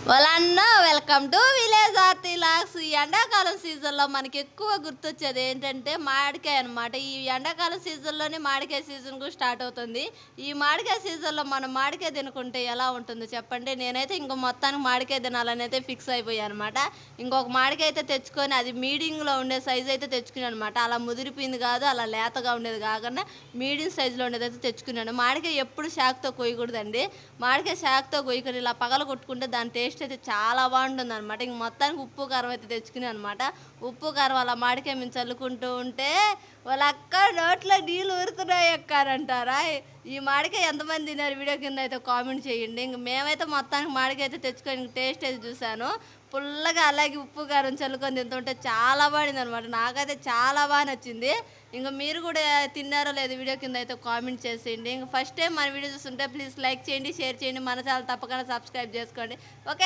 వాళ్ళన్న welcome to village ఆర్తి లాక్స్. ఈ ఎండాకాలం సీజన్లో మనకి ఎక్కువ గుర్తొచ్చేది ఏంటంటే మామిడికాయ అనమాట. ఈ ఎండాకాలం సీజన్లోనే మామిడికాయ సీజన్ కూడా స్టార్ట్ అవుతుంది. ఈ మామిడికాయ సీజన్లో మనం మామిడికాయ తినుకుంటే ఎలా ఉంటుందో చెప్పండి. నేనైతే ఇంకో మొత్తానికి మామిడికాయ తినాలని అయితే ఫిక్స్ అయిపోయాను అనమాట. ఇంకొక మామిడికాయ అయితే తెచ్చుకొని అది మీడియంలో ఉండే సైజు అయితే తెచ్చుకున్నాను అనమాట. అలా ముదిరిపోయింది కాదు, అలా లేతగా ఉండేది కాకుండా మీడియం సైజులో ఉండేది అయితే తెచ్చుకున్నాను. మామిడికాయ ఎప్పుడు షాక్తో కొయ్యకూడదండి. మామిడికాయ షాక్తో కొయ్యకొని ఇలా పగల కొట్టుకుంటే దాని టేస్ట్ అయితే చాలా బాగుంటుంది అనమాట. ఇంక మొత్తానికి ఉప్పు కారం అయితే తెచ్చుకుని అనమాట. ఉప్పు కారం అలా మామిడికాయ మేము చల్లుకుంటూ ఉంటే వాళ్ళ అక్క నోట్లో నీళ్ళు ఊరుతున్నాయి అక్క అని అంటారా. ఈ మామిడికాయ ఎంతమంది తిన్నారు వీడియో కింద అయితే కామెంట్ చేయండి. ఇంక మేమైతే మొత్తానికి మామిడికాయ అయితే తెచ్చుకొని టేస్ట్ అయితే చూశాను. పుల్లగా అలాగే ఉప్పు కారం చల్లుకొని తింటుంటే చాలా బాగుంది అనమాట. నాకైతే చాలా బాగా నచ్చింది. ఇంకా మీరు కూడా తిన్నారో లేదో వీడియో కింద అయితే కామెంట్ చేసేయండి. ఇంకా ఫస్ట్ టైం మన వీడియో చూస్తుంటే ప్లీజ్ లైక్ చేయండి, షేర్ చేయండి, మన ఛానల్ తప్పకుండా సబ్స్క్రైబ్ చేసుకోండి. ఓకే.